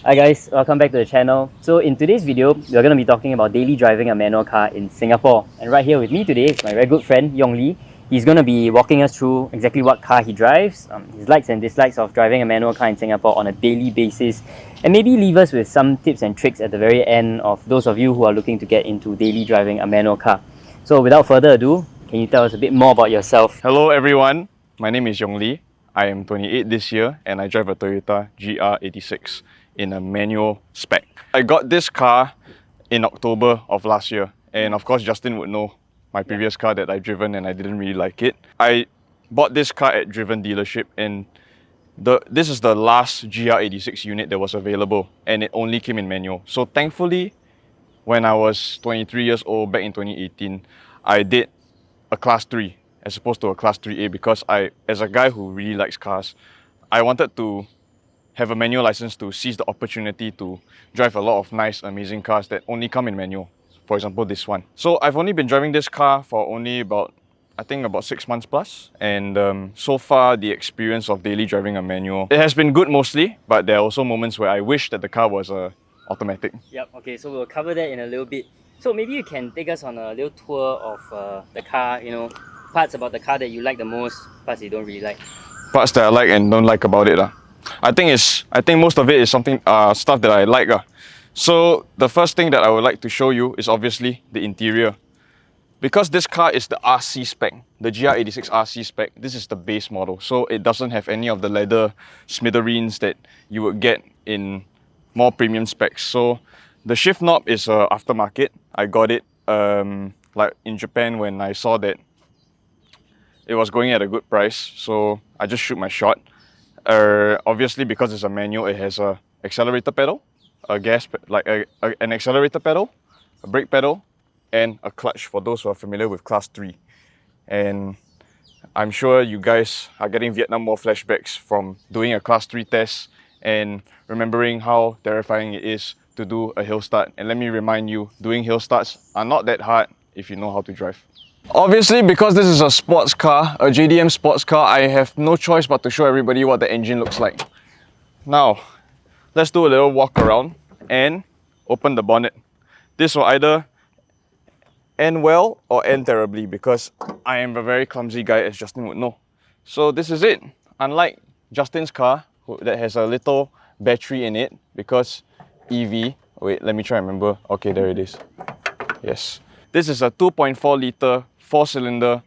Hi guys, welcome back to the channel. So in today's video, we're going to be talking about daily driving a manual car in Singapore. And right here with me today is my very good friend Yong Li. He's going to be walking us through exactly what car he drives, his likes and dislikes of driving a manual car in Singapore on a daily basis, and maybe leave us with some tips and tricks at the very end of those of you who are looking to get into daily driving a manual car. So without further ado, can you tell us a bit more about yourself? Hello everyone, my name is Yong Li. I am 28 this year and I drive a Toyota GR86 in a manual spec. I got this car in October of last year, and of course Justin would know my previous car that I've driven and I didn't really like it. I bought this car at Driven dealership, and this is the last GR86 unit that was available, and it only came in manual. So thankfully, when I was 23 years old back in 2018, I did a class 3 as opposed to a class 3A because as a guy who really likes cars, I wanted to have a manual license to seize the opportunity to drive a lot of nice, amazing cars that only come in manual. For example, this one. So I've only been driving this car for only about 6 months plus, and so far the experience of daily driving a manual, it has been good mostly, but there are also moments where I wish that the car was automatic. Yep, okay, so we'll cover that in a little bit. So maybe you can take us on a little tour of the car, parts about the car that you like the most, parts you don't really like. Parts that I like and don't like about it. I think most of it is something stuff that I like. So the first thing that I would like to show you is obviously the interior. Because this car is the RC spec, the GR86 RC spec, this is the base model. So it doesn't have any of the leather smithereens that you would get in more premium specs. So the shift knob is aftermarket. I got it like in Japan when I saw that it was going at a good price. So I just shoot my shot. Obviously, because it's a manual, it has a accelerator pedal, a an accelerator pedal, a brake pedal, and a clutch for those who are familiar with class 3. And I'm sure you guys are getting Vietnam War flashbacks from doing a class 3 test and remembering how terrifying it is to do a hill start. And let me remind you, doing hill starts are not that hard if you know how to drive. Obviously, because this is a sports car, a JDM sports car, I have no choice but to show everybody what the engine looks like. Now, let's do a little walk around and open the bonnet. This will either end well or end terribly because I am a very clumsy guy, as Justin would know. So this is it. Unlike Justin's car that has a little battery in it, because EV, wait, let me try and remember. Okay, there it is. Yes. This is a 2.4 litre 4-cylinder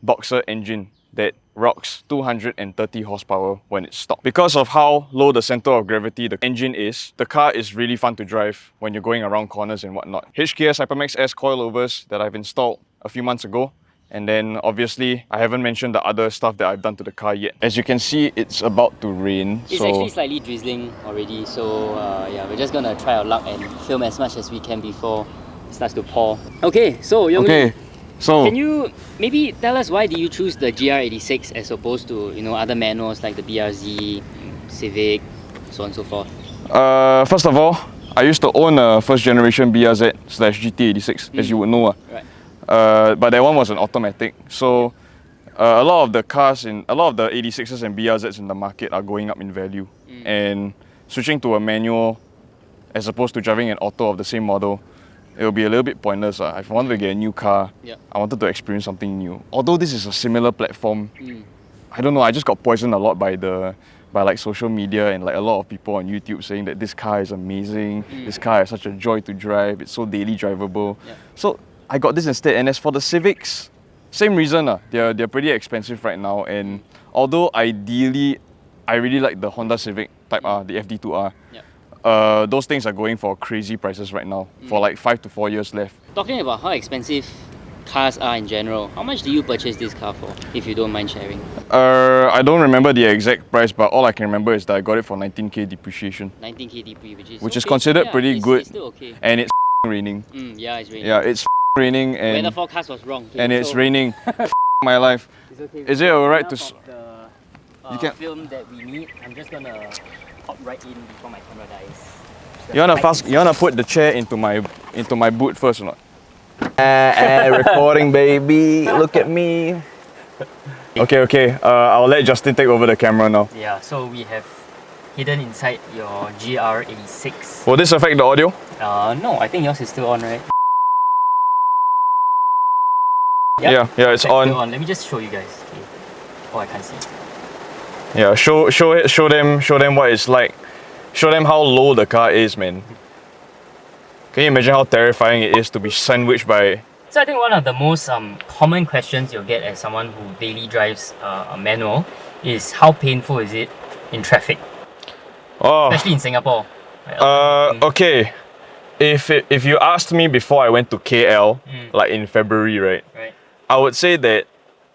boxer engine that rocks 230 horsepower when it's stopped. Because of how low the center of gravity the engine is, the car is really fun to drive when you're going around corners and whatnot. HKS Hypermax S coilovers that I've installed a few months ago. And then obviously, I haven't mentioned the other stuff that I've done to the car yet. As you can see, it's about to rain. It's actually slightly drizzling already, so yeah, we're just gonna try our luck and film as much as we can before it starts to pour. Okay, so Yong Li, so can you maybe tell us why did you choose the GR86 as opposed to other manuals like the BRZ, Civic, so on and so forth? First of all, I used to own a first generation BRZ/GT86, as you would know. Right. But that one was an automatic. So a lot of the 86s and BRZs in the market are going up in value. And switching to a manual as opposed to driving an auto of the same model, it will be a little bit pointless. If I wanted to get a new car, I wanted to experience something new. Although this is a similar platform, I don't know, I just got poisoned a lot by like social media and like a lot of people on YouTube saying that this car is amazing, this car is such a joy to drive, it's so daily drivable. So I got this instead. And as for the Civics, same reason. They're pretty expensive right now. And although ideally, I really like the Honda Civic Type R, the FD2R. Those things are going for crazy prices right now, for like 5 to 4 years left. Talking about how expensive cars are in general, how much do you purchase this car for, if you don't mind sharing? I don't remember the exact price, but all I can remember is that I got it for 19k depreciation. 19k dep, which is considered pretty good. It's still okay. And it's raining. Yeah, it's raining. Yeah, it's raining and weather forecast was wrong. Okay, and it's raining. My life. It's okay. Is it alright to film that we need? I'm just gonna hop right in before my camera dies. You wanna put the chair into my boot first or not? Recording, baby. Look at me. Okay. I'll let Justin take over the camera now. Yeah. So we have hidden inside your GR86. Will this affect the audio? No, I think yours is still on, right? Yeah, it's on. Still on. Let me just show you guys. Okay. Oh, I can't see. Yeah, show them what it's like. Show them how low the car is, man. Can you imagine how terrifying it is to be sandwiched by... So I think one of the most common questions you'll get as someone who daily drives a manual is how painful is it in traffic? Especially in Singapore. Okay. If you asked me before I went to KL, like in February, right? I would say that,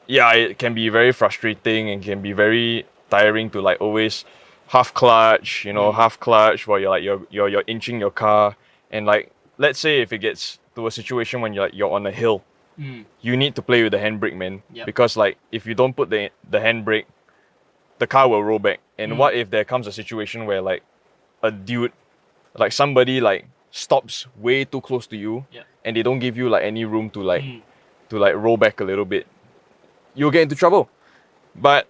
yeah, it can be very frustrating and can be very tiring to like always half clutch, half clutch while you're inching your car, and like let's say if it gets to a situation when you're on a hill, you need to play with the handbrake, man. Yep. Because like if you don't put the handbrake, the car will roll back. And what if there comes a situation where like a dude, like somebody like stops way too close to you, and they don't give you like any room to like roll back a little bit, you'll get into trouble. But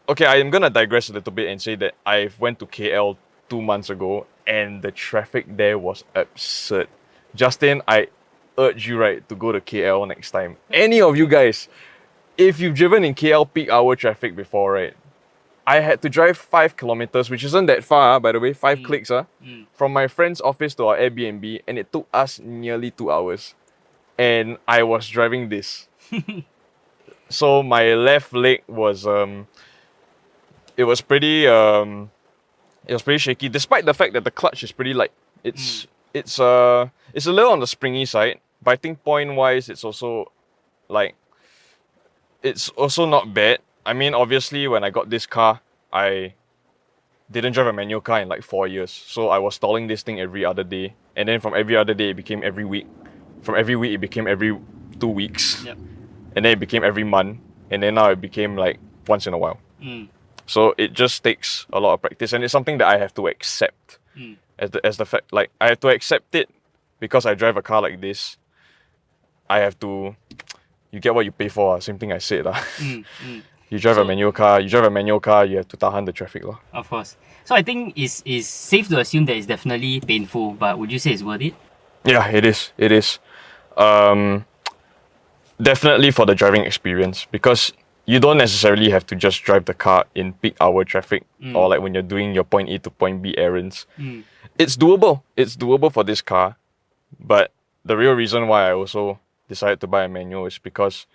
okay, I am gonna digress a little bit and say that I went to KL 2 months ago and the traffic there was absurd. Justin, I urge you to go to KL next time. Any of you guys, if you've driven in KL peak hour traffic before, right? I had to drive 5 kilometers, which isn't that far, by the way, 5 clicks, from my friend's office to our Airbnb, and it took us nearly 2 hours. And I was driving this. So my left leg was it was pretty shaky, despite the fact that the clutch is pretty light. It's a little on the springy side, but I think point wise it's also not bad. I mean, obviously when I got this car, I didn't drive a manual car in like 4 years. So I was stalling this thing every other day. And then from every other day it became every week. From every week it became every 2 weeks. Yep. And then it became every month. And then now it became like once in a while. So it just takes a lot of practice, and it's something that I have to accept as the fact. Like I have to accept it because I drive a car like this. I have to. You get what you pay for. Same thing I said. You drive a manual car. You have to tahan the traffic. Of course. So I think it's safe to assume that it's definitely painful, but would you say it's worth it? Yeah, it is. It is. Definitely for the driving experience, because you don't necessarily have to just drive the car in peak hour traffic or like when you're doing your point A to point B errands. It's doable. It's doable for this car. But the real reason why I also decided to buy a manual is because,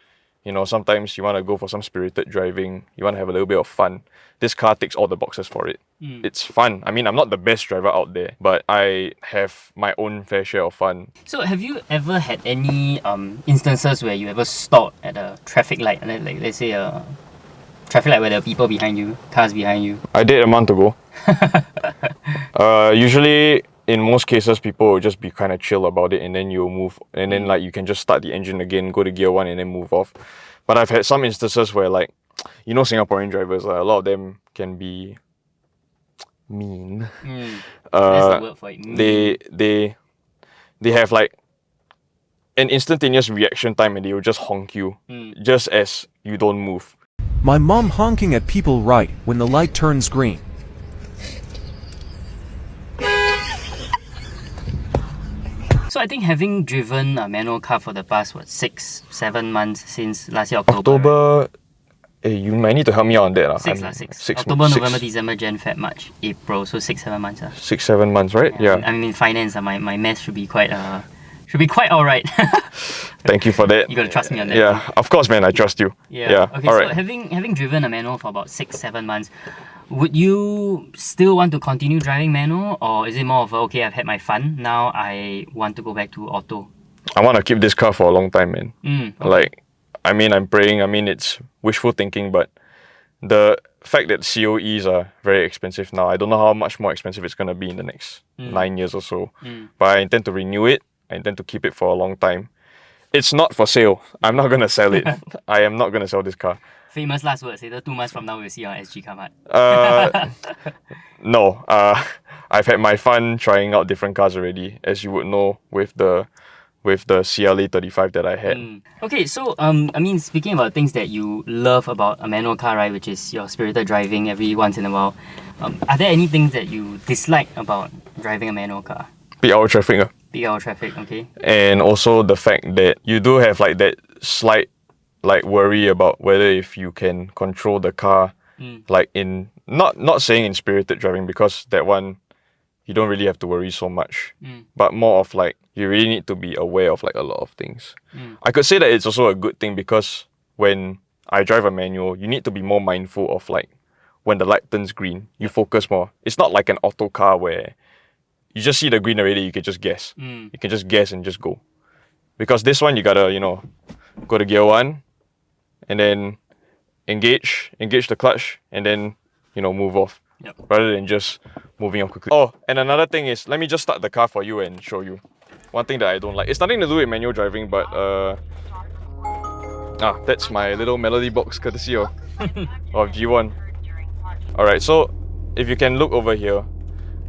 sometimes you want to go for some spirited driving. You want to have a little bit of fun. This car ticks all the boxes for it. It's fun. I mean, I'm not the best driver out there, but I have my own fair share of fun. So have you ever had any instances where you ever stopped at a traffic light, like let's say a traffic light where there are people behind you, cars behind you? I did a month ago. Usually, in most cases, people will just be kind of chill about it, and then you'll move, and then like you can just start the engine again, go to gear 1 and then move off. But I've had some instances where like, Singaporean drivers, a lot of them can be mean. That's the word for it. They have like an instantaneous reaction time, and they will just honk you just as you don't move. My mom honking at people right when the light turns green. So I think having driven a manual car for the past 6-7 months since last year October. You might need to help me out on that. 6 October, November, December, Jan, Feb, March, April. So 6-7 months. 6-7 months, right? Yeah. I mean, in finance, my math should be quite alright. Thank you for that. You gotta trust me on that. Yeah, of course, man. I trust you. Yeah. Okay. All so right. having driven a manual for about 6-7 months, would you still want to continue driving manual, or is it more of okay, I've had my fun, now I want to go back to auto? I want to keep this car for a long time, man. Okay. Like, I'm praying. It's wishful thinking, but the fact that COEs are very expensive now, I don't know how much more expensive it's gonna be in the next 9 years or so. But I intend to renew it. I intend to keep it for a long time. It's not for sale. I'm not gonna sell it. I am not gonna sell this car. Famous last words. Either 2 months from now we'll see you on SG Kamat. No. I've had my fun trying out different cars already, as you would know with the with the CLA 35 that I had. Okay, so I mean, speaking about things that you love about a manual car, right, which is your spirited driving every once in a while, are there any things that you dislike about driving a manual car? Peak hour traffic. Big hour traffic, okay. And also the fact that you do have like that slight like worry about whether if you can control the car like in not saying in spirited driving, because that one you don't really have to worry so much, but more of like you really need to be aware of like a lot of things. I could say that it's also a good thing, because when I drive a manual, you need to be more mindful of like when the light turns green, you focus more. It's not like an auto car where you just see the green already, you can just guess. You can just guess and just go. Because this one, you gotta, go to gear 1 and then engage the clutch, and then, move off. Yep. Rather than just moving on quickly. Oh, and another thing is, let me just start the car for you and show you. One thing that I don't like. It's nothing to do with manual driving, but that's my little melody box courtesy of G1. Alright, so if you can look over here,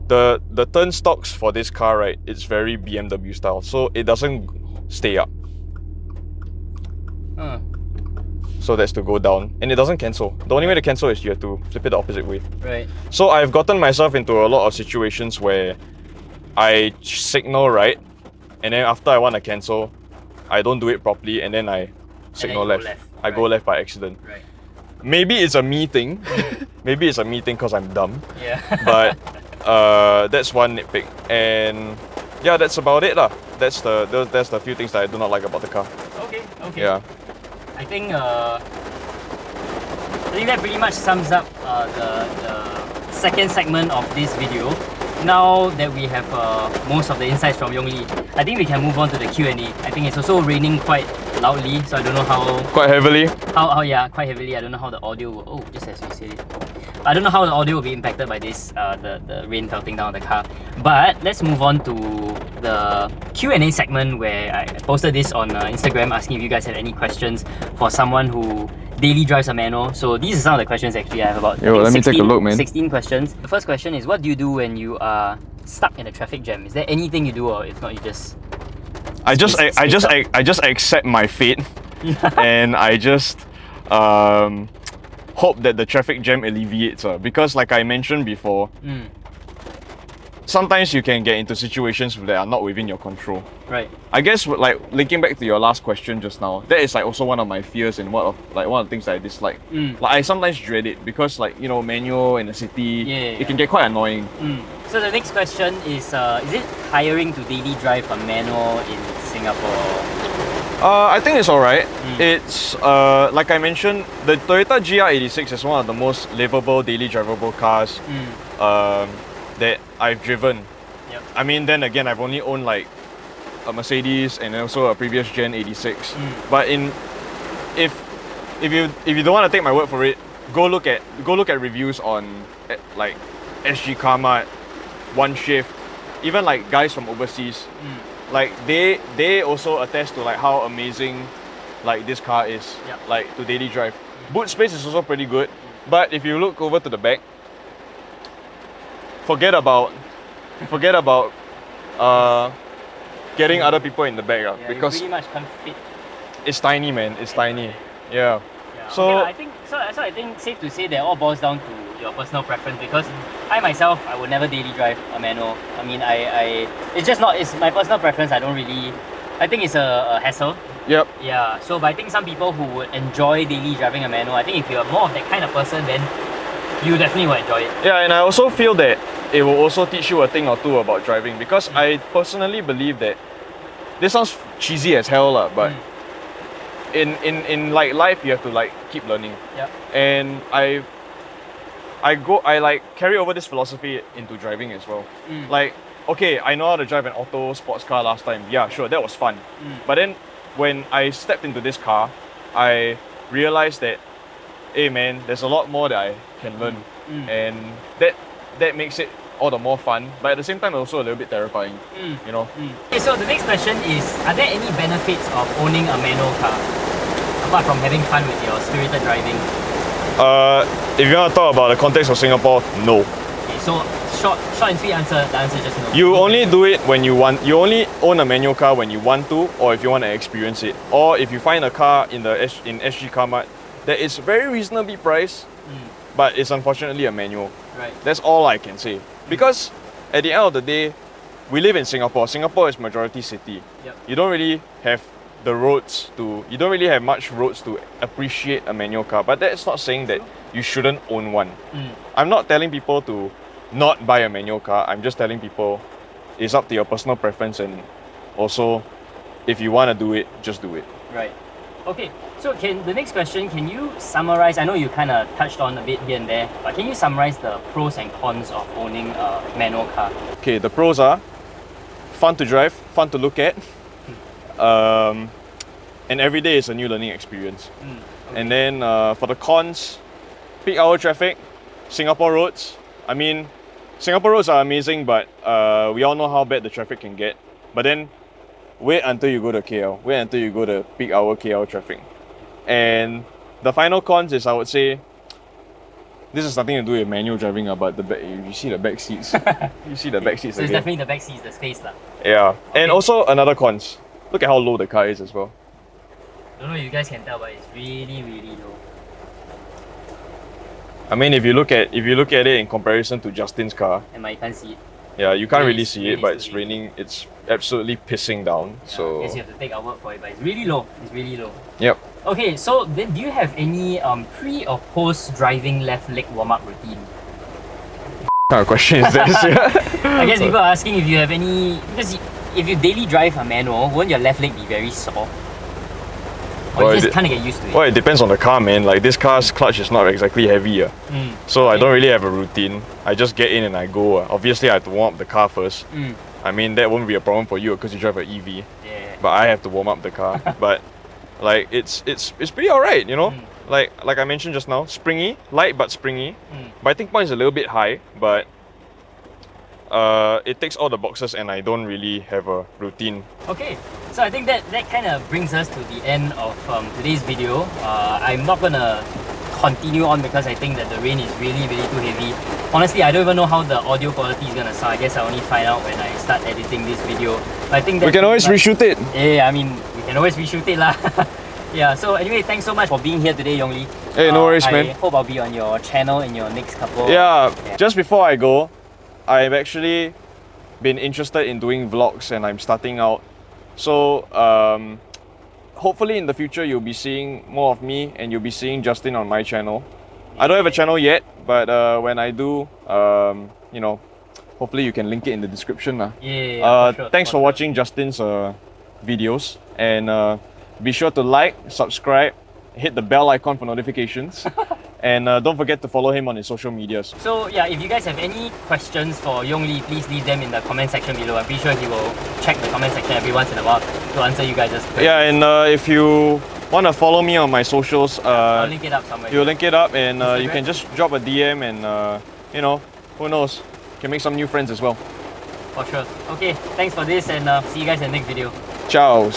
the turn stocks for this car, right, it's very BMW style, so it doesn't stay up. So that's to go down, and it doesn't cancel. The only way to cancel is you have to flip it the opposite way. Right. So I've gotten myself into a lot of situations where I signal right, and then after I want to cancel, I don't do it properly, and then I signal left. I go left by accident. Right. Maybe it's a me thing. Maybe it's a me thing because I'm dumb. Yeah. But that's one nitpick, and yeah, that's about it lah. That's the few things that I do not like about the car. Okay. Yeah. I think that pretty much sums up the second segment of this video. Now that we have most of the insights from Yong Li, I think we can move on to the Q&A. I think it's also raining quite loudly, so I don't know how... Quite heavily? Yeah, quite heavily. I don't know how the audio will... Oh, just as we said it. I don't know how the audio will be impacted by this, the rain pelting down on the car. But let's move on to the Q&A segment, where I posted this on Instagram, asking if you guys had any questions for someone who daily drives a manual. So these are some of the questions actually. I have about let me take a look, man. 16 questions. The first question is, what do you do when you are stuck in a traffic jam? Is there anything you do, or if not, you just... I just accept my fate, and I just hope that the traffic jam alleviates. Because like I mentioned before, sometimes you can get into situations that are not within your control. Right. I guess like linking back to your last question just now, that is like also one of my fears and one of the things that I dislike. Like I sometimes dread it because manual in the city, it can get quite annoying. So the next question is it tiring to daily drive a manual in Singapore? I think it's alright. It's like I mentioned, the Toyota GR86 is one of the most livable daily drivable cars that I've driven. Yep. I mean, then again, I've only owned like a Mercedes and also a previous Gen 86. But if you don't want to take my word for it, go look at reviews on like SG Karma, One Shift, even like guys from overseas. Like they also attest to like how amazing like this car is, like to daily drive. Boot space is also pretty good, but if you look over to the back, forget about getting other people in the back, because you pretty much can't fit. It's tiny, man. It's tiny. Yeah. So okay, I think safe to say that all boils down to your personal preference, because I myself, I would never daily drive a manual. I mean, it's my personal preference. I think it's a hassle. Yep. Yeah. So, but I think some people who would enjoy daily driving a manual, I think if you're more of that kind of person, then you definitely will enjoy it. Yeah, and I also feel that it will also teach you a thing or two about driving, because I personally believe that this sounds cheesy as hell, but in like life, you have to like keep learning. Yeah. And I like carry over this philosophy into driving as well. Like, okay, I know how to drive an auto sports car last time. Yeah, sure, that was fun. But then when I stepped into this car, I realized that, hey man, there's a lot more that I can learn, and that makes it all the more fun. But at the same time, also a little bit terrifying. Okay, so the next question is, are there any benefits of owning a manual car apart from having fun with your spirited driving? If you want to talk about the context of Singapore, no. Okay, so short and sweet answer. The answer is just no. You only do it when you want. You only own a manual car when you want to, or if you want to experience it, or if you find a car in SG Car Mart that is very reasonably priced, but it's unfortunately a manual. Right. That's all I can say. Because at the end of the day, we live in Singapore. Singapore is majority city. Yep. You don't really have the roads to. You don't really have much roads to appreciate a manual car. But that's not saying that you shouldn't own one. I'm not telling people to not buy a manual car. I'm just telling people it's up to your personal preference, and also if you want to do it, just do it. Right. Okay. So the next question, can you summarize? I know you kind of touched on a bit here and there, but can you summarize the pros and cons of owning a manual car? Okay, the pros are fun to drive, fun to look at, and every day is a new learning experience. Okay. And then for the cons, peak hour traffic, Singapore roads. I mean, Singapore roads are amazing, but we all know how bad the traffic can get. But then, wait until you go to KL. Wait until you go to peak hour KL traffic. And the final cons is, I would say, this has nothing to do with manual driving, but you see the back seats. You see the back seats So it's again. definitely the back seats, the space lah. Yeah. And also another cons. Look at how low the car is as well. Don't know if you guys can tell, but it's really, really low. I mean, if you look at it in comparison to Justin's car, And you can't see it. yeah, you can't It really is- see it it, is but it's really raining. It's absolutely pissing down. I So guess you have to take our word for it, but it's really low. It's really low. yep. Okay, so then do you have any pre or post driving left leg warm up routine? What kind of question is this? I guess people are asking if you have any, because if you daily drive a manual, won't your left leg be very sore? Or Well, you it just de- kind of get used to it? Well, it depends on the car, man. Like this car's clutch is not exactly heavy, so I don't really have a routine. I just get in and I go. Obviously, I have to warm up the car first. I mean, that won't be a problem for you because you drive an EV. Yeah. But I have to warm up the car. But like it's pretty alright, you know. Like I mentioned just now, springy, light but springy. Biting point is a little bit high, but it takes all the boxes, and I don't really have a routine. Okay, so I think that kind of brings us to the end of today's video. I'm not gonna continue on because I think that the rain is really, really too heavy. Honestly, I don't even know how the audio quality is gonna sound. I guess I only find out when I start editing this video. But I think that We can always reshoot it. Yeah, I mean, we can always reshoot it lah. Yeah, so anyway, thanks so much for being here today, Yong Li. Hey, no worries, I man. hope I'll be on your channel in your next couple. Yeah, just before I go, I've actually been interested in doing vlogs, and I'm starting out. So hopefully in the future you'll be seeing more of me, and you'll be seeing Justin on my channel. I don't have a channel yet, but when I do, you know, hopefully you can link it in the description lah. Yeah, for sure, thanks for sure. watching Justin's videos, and be sure to like, subscribe, hit the bell icon for notifications, and don't forget to follow him on his social medias. So yeah, if you guys have any questions for Yong Li, please leave them in the comment section below. I'm pretty sure he will check the comment section every once in a while to answer you guys' questions. Yeah, and if you want to follow me on my socials, I'll link it up somewhere. you'll link it up, and you Instagram? can just drop a DM, and you know, who knows, can make some new friends as well. For sure. Okay, thanks for this, and see you guys in the next video. Ciao.